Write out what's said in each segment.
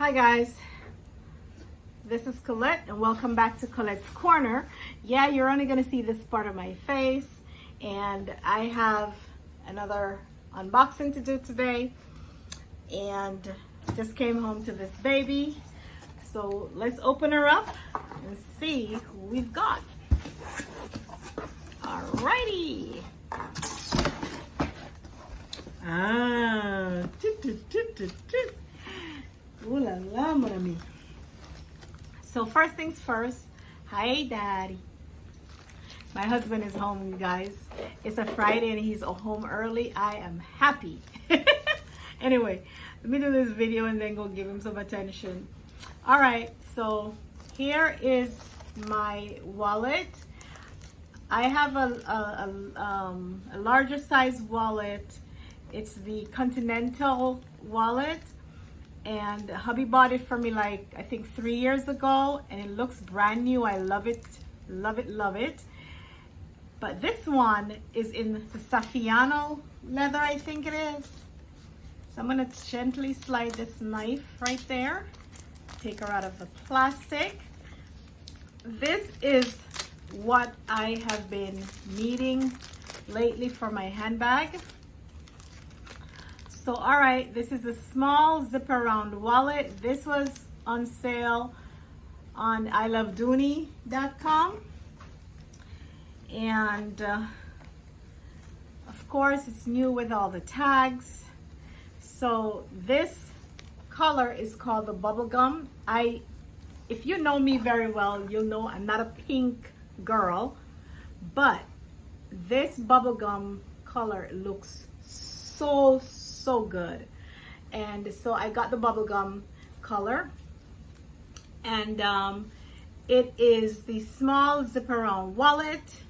Hi guys, this is Colette and welcome back to Colette's Corner. Yeah, you're only going to see this part of my face, and I have another unboxing to do today, and just came home to this baby. So let's open her up and see who we've got. Alrighty. Ooh la la, mon ami. So first things first, hi daddy. My husband is home, you guys. It's a Friday and he's home early. I am happy. Anyway, let me do this video and then go give him some attention. All right, so here is my wallet. I have a larger size wallet. It's the Continental wallet, and hubby bought it for me like I think 3 years ago, and it looks brand new. I love it, love it, love it. But this one is in the saffiano leather, I think it is. So I'm gonna gently slide this knife right there, take her out of the plastic. This is what I have been needing lately for my handbag. So all right, this is a small zip around wallet. This was on sale on ilovedooney.com, and of course it's new with all the tags. So this color is called the bubblegum. If you know me very well, you'll know I'm not a pink girl, but this bubblegum color looks so good. And so I got the bubblegum color, and it is the small zip around wallet.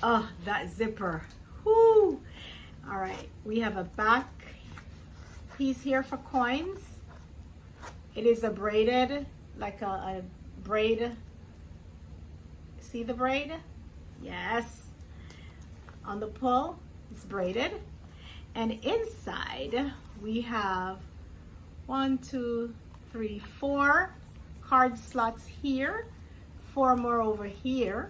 Oh, that zipper. Whoo. All right, we have a back piece here for coins. It is a braided, like a braid. See the braid? Yes. On the pull, it's braided. And inside we have 1, 2, 3, 4 card slots here, 4 more over here.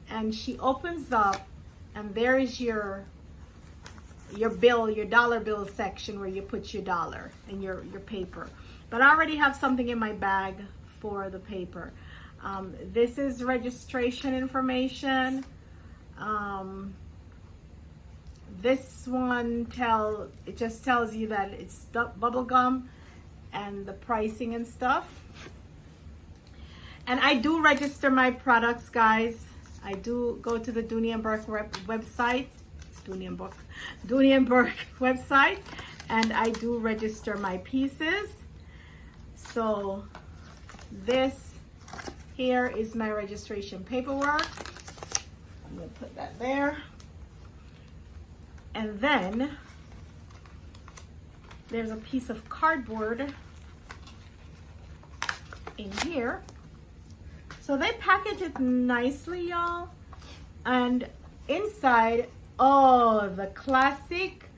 And she opens up, and there is your bill, your dollar bill section where you put your dollar and your paper. But I already have something in my bag for the paper. This is registration information. This one it just tells you that it's bubble gum and the pricing and stuff. And I do register my products, guys. I do go to the Dooney and Bourke website, Dooney and Bourke website, and I do register my pieces. So this here is my registration paperwork. I'm gonna put that there. And then there's a piece of cardboard in here. So they package it nicely, y'all. And inside, oh, the classic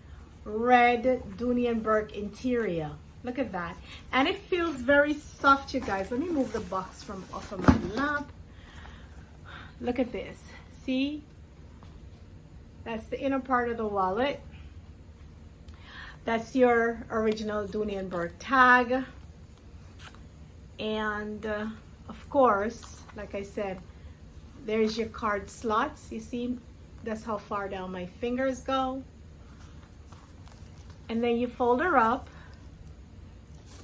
red Dooney and Bourke interior. Look at that. And it feels very soft, you guys. Let me move the box off of my lap. Look at this. See? That's the inner part of the wallet. That's your original Dooney and Bourke tag. And of course, like I said, there's your card slots. You see, that's how far down my fingers go. And then you fold her up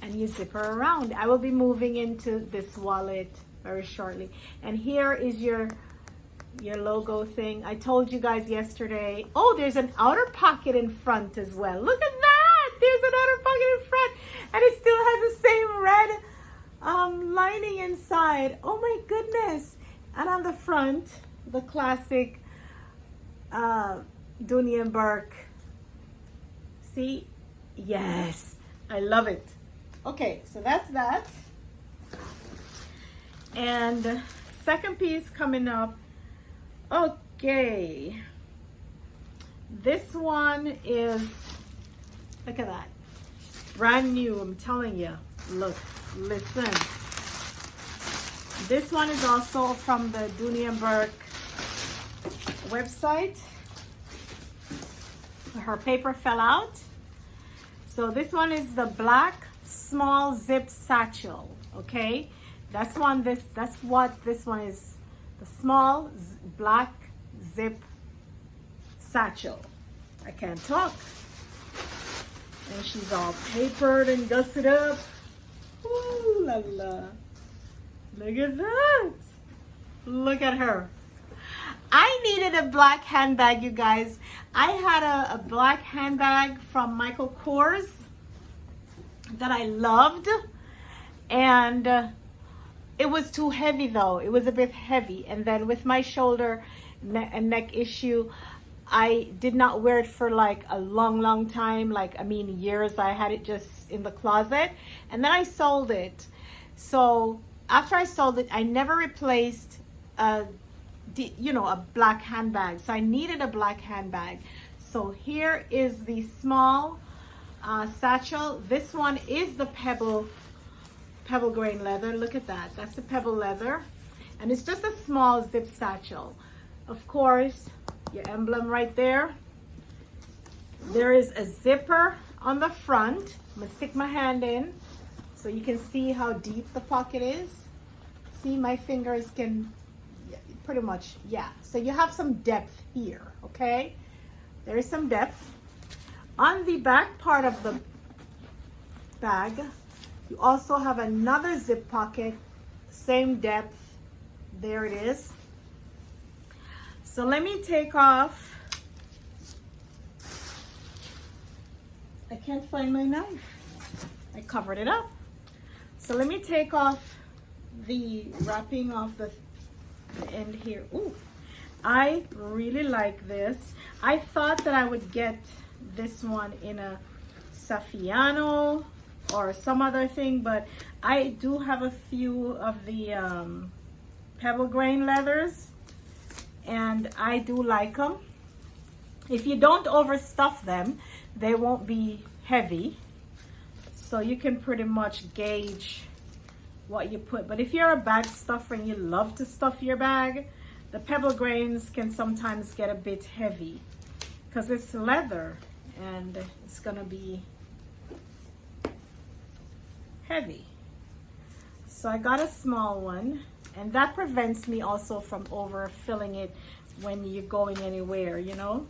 and you zip her around. I will be moving into this wallet very shortly. And here is your logo thing. I told you guys yesterday, oh, there's an outer pocket in front as well. Look at that. There's an outer pocket in front, and it still has the same red lining inside. Oh my goodness. And on the front, the classic Dooney and Bourke. See? Yes, I love it. Okay, so that's that. And second piece coming up. Okay, this one is, look at that, brand new, I'm telling you. Look, listen. This one is also from the Dooney and Bourke website. Her paper fell out. So this one is the black small zip satchel. Okay, that's what this one is. The small black zip satchel. I can't talk. And she's all papered and dusted up. Ooh la la. Look at that. Look at her. I needed a black handbag, you guys. I had a black handbag from Michael Kors that I loved. And it was too heavy though. It was a bit heavy. And then with my shoulder and neck issue, I did not wear it for like a long time. Like, I mean, years. I had it just in the closet. And then I sold it. So after I sold it, I never replaced a black handbag. So I needed a black handbag. So here is the small satchel. This one is the pebble grain leather. Look at that. That's the pebble leather. And it's just a small zip satchel. Of course, your emblem right there. There is a zipper on the front. I'm gonna stick my hand in so you can see how deep the pocket is. See, my fingers can pretty much, yeah. So you have some depth here, okay? There is some depth. On the back part of the bag, you also have another zip pocket, same depth. There it is. So let me take off. I can't find my knife. I covered it up. So let me take off the wrapping of the end here. Ooh, I really like this. I thought that I would get this one in a saffiano or some other thing, but I do have a few of the pebble grain leathers, and I do like them. If you don't overstuff them, they won't be heavy, so you can pretty much gauge what you put. But if you're a bag stuffer and you love to stuff your bag, the pebble grains can sometimes get a bit heavy because it's leather and it's gonna be heavy. So I got a small one, and that prevents me also from overfilling it when you're going anywhere, you know,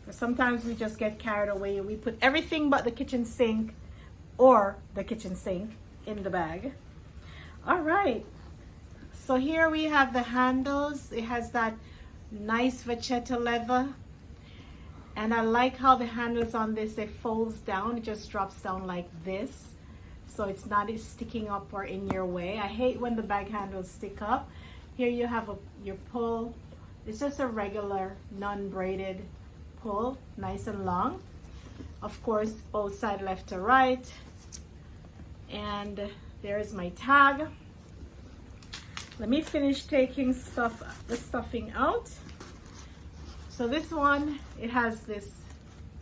because sometimes we just get carried away. We put everything but the kitchen sink or the kitchen sink in the bag. All right, so here we have the handles. It has that nice vachetta leather, and I like how the handles on this, it folds down. It just drops down like this, so it's not sticking up or in your way. I hate when the bag handles stick up. Here you have your pull. It's just a regular non-braided pull, nice and long. Of course, both side left to right. And there's my tag. Let me finish taking the stuffing out. So this one, it has the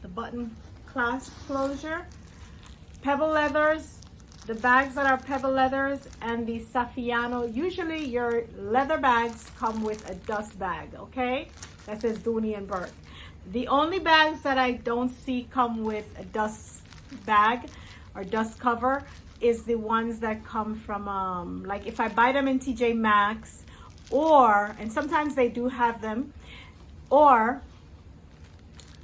button clasp closure. Pebble leathers, the bags that are pebble leathers, and the saffiano. Usually your leather bags come with a dust bag, okay? That says Dooney and Bourke. The only bags that I don't see come with a dust bag or dust cover is the ones that come from, like if I buy them in TJ Maxx, or, and sometimes they do have them, or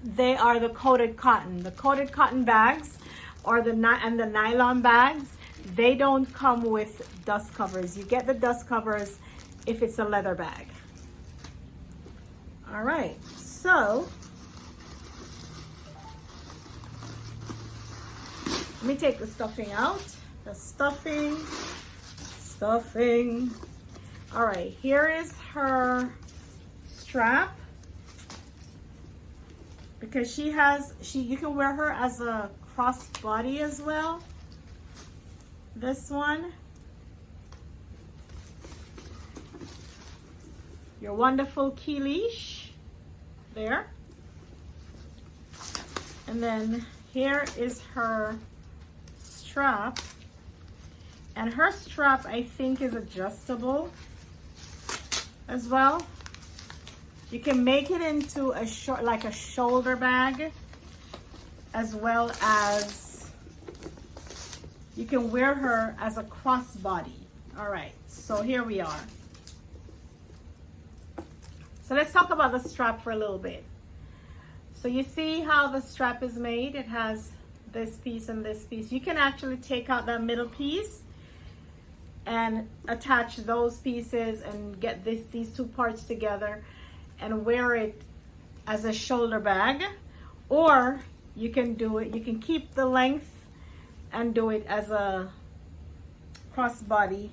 they are the coated cotton. The coated cotton bags or the nylon bags, they don't come with dust covers. You get the dust covers if it's a leather bag. All right, so let me take the stuffing out. The stuffing. All right, here is her strap, because you can wear her as a crossbody as well. This one, your wonderful key leash there, and then here is her strap. And her strap, I think, is adjustable as well. You can make it into a short, like a shoulder bag, as well as you can wear her as a crossbody. All right, so here we are. So let's talk about the strap for a little bit. So you see how the strap is made? It has this piece and this piece. You can actually take out that middle piece and attach those pieces and get these two parts together and wear it as a shoulder bag, or you can do it, you can keep the length and do it as a crossbody.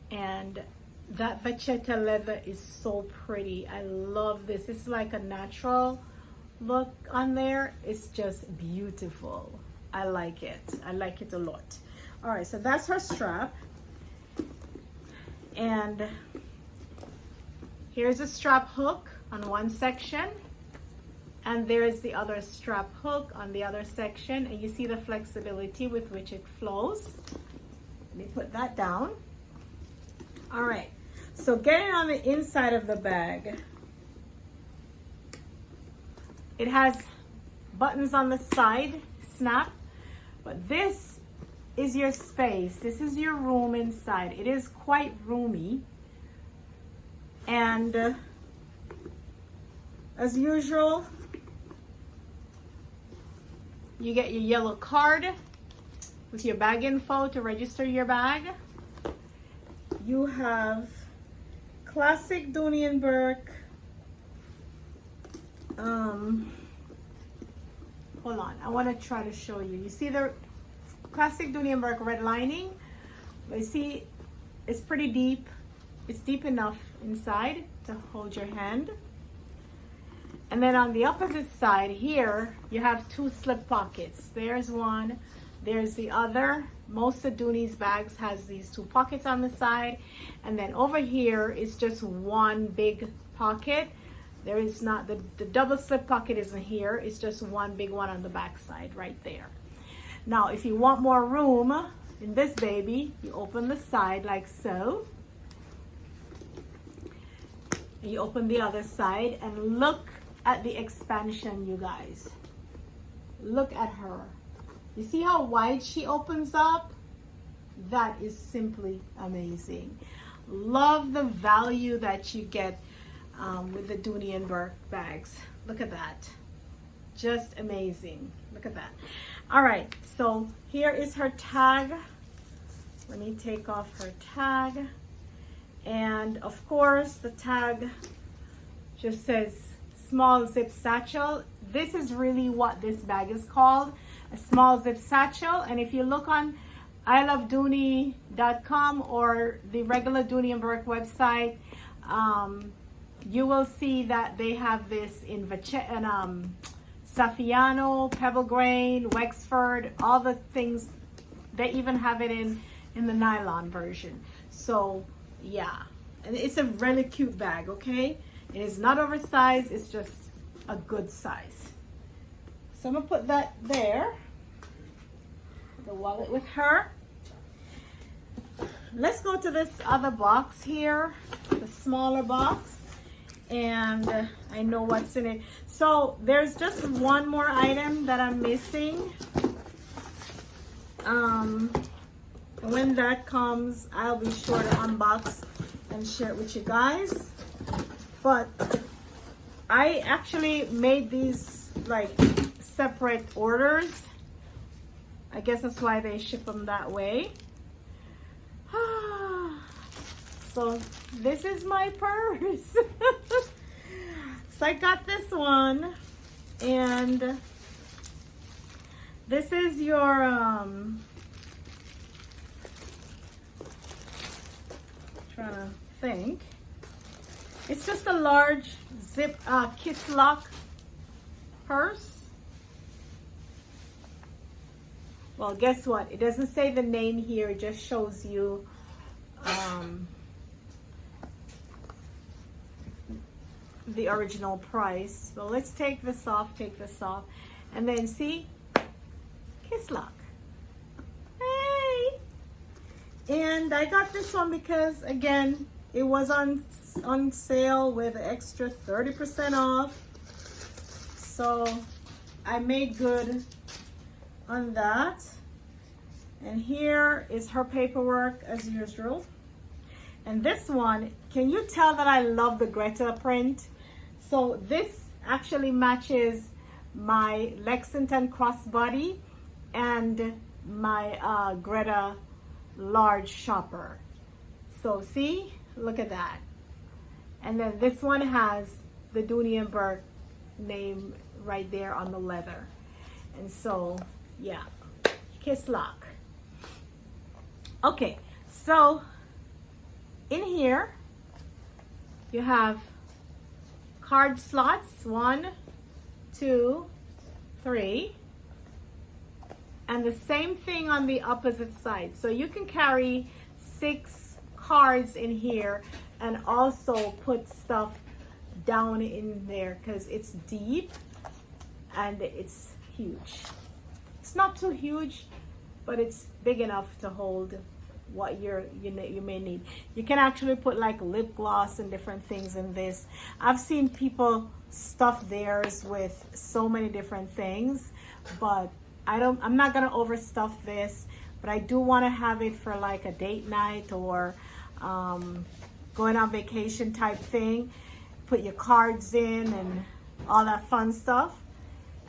And that vachetta leather is so pretty. I love this. It's like a natural look on there. It's just beautiful. I like it. I like it a lot. All right, so that's her strap. And here's a strap hook on one section, and there's the other strap hook on the other section, and you see the flexibility with which it flows. Let me put that down. All right, so getting on the inside of the bag, it has buttons on the side, snap, but this is your space. This is your room inside. It is quite roomy. And as usual, you get your yellow card with your bag info to register your bag. You have classic Dooney and Bourke. Hold on, I want to try to show you. You see the classic Dooney and Bourke red lining? But you see, it's pretty deep. It's deep enough inside to hold your hand. And then on the opposite side here, you have two slip pockets. There's one, there's the other. Most of Dooney's bags has these two pockets on the side. And then over here is just one big pocket. There is not, the double slip pocket isn't here. It's just one big one on the back side right there. Now, if you want more room in this baby, you open the side like so. You open the other side and look at the expansion, you guys. Look at her. You see how wide she opens up? That is simply amazing. Love the value that you get with the Dooney and Bourke bags. Look at that. Just amazing. Look at that. All right, so here is her tag. Let me take off her tag. And of course, the tag just says small zip satchel. This is really what this bag is called, a small zip satchel. And if you look on ilovedooney.com or the regular Dooney and Bourke website, you will see that they have this in saffiano, pebble grain, Wexford, all the things. They even have it in the nylon version. So yeah, and it's a really cute bag, okay? It is not oversized, it's just a good size. So I'm gonna put that there, the wallet with her. Let's go to this other box here, the smaller box, and I know what's in it. So there's just one more item that I'm missing. When that comes, I'll be sure to unbox and share it with you guys. But I actually made these like separate orders. I guess that's why they ship them that way. So this is my purse. So I got this one, and this is your trying to think. It's just a large zip kiss lock purse. Well, guess what? It doesn't say the name here. It just shows you the original price. Well, let's take this off, and then see, kiss lock. And I got this one because, again, it was on sale with an extra 30% off. So I made good on that. And here is her paperwork as usual. And this one, can you tell that I love the Greta print? So this actually matches my Lexington crossbody and my Greta large shopper. So see, look at that. And then this one has the Dooney and Bourke name right there on the leather. And so, yeah, kiss lock. Okay, so in here you have card slots, 1, 2, 3, and the same thing on the opposite side. So you can carry 6 cards in here and also put stuff down in there because it's deep and it's huge. It's not too huge, but it's big enough to hold what you may need. You can actually put like lip gloss and different things in this. I've seen people stuff theirs with so many different things, but I'm not gonna overstuff this, but I do want to have it for like a date night or going on vacation type thing. Put your cards in and all that fun stuff,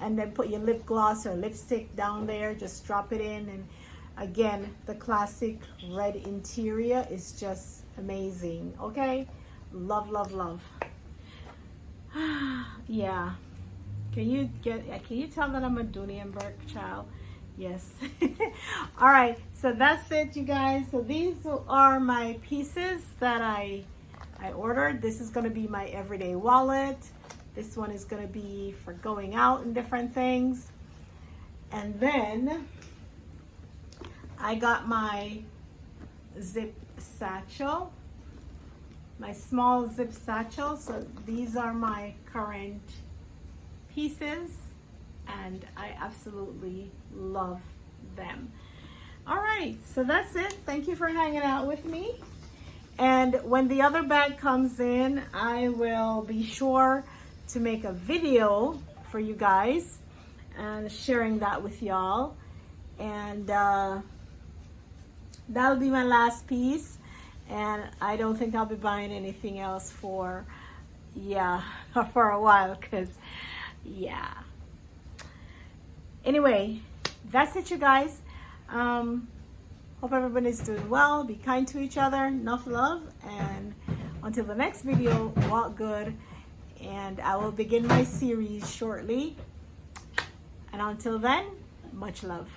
and then put your lip gloss or lipstick down there. Just drop it in, and again, the classic red interior is just amazing. Okay, love, love, love. Yeah. Can you tell that I'm a Dooney and Bourke child? Yes. All right, so that's it, you guys. So these are my pieces that I ordered. This is going to be my everyday wallet. This one is going to be for going out and different things. And then I got my zip satchel, my small zip satchel. So these are my current pieces and I absolutely love them. All right, so that's it. Thank you for hanging out with me. And when the other bag comes in, I will be sure to make a video for you guys and sharing that with y'all. And that'll be my last piece. And I don't think I'll be buying anything else for a while, because anyway, that's it, you guys. Hope everybody's doing well. Be kind to each other. Enough love. And until the next video, walk good. And I will begin my series shortly. And until then, much love.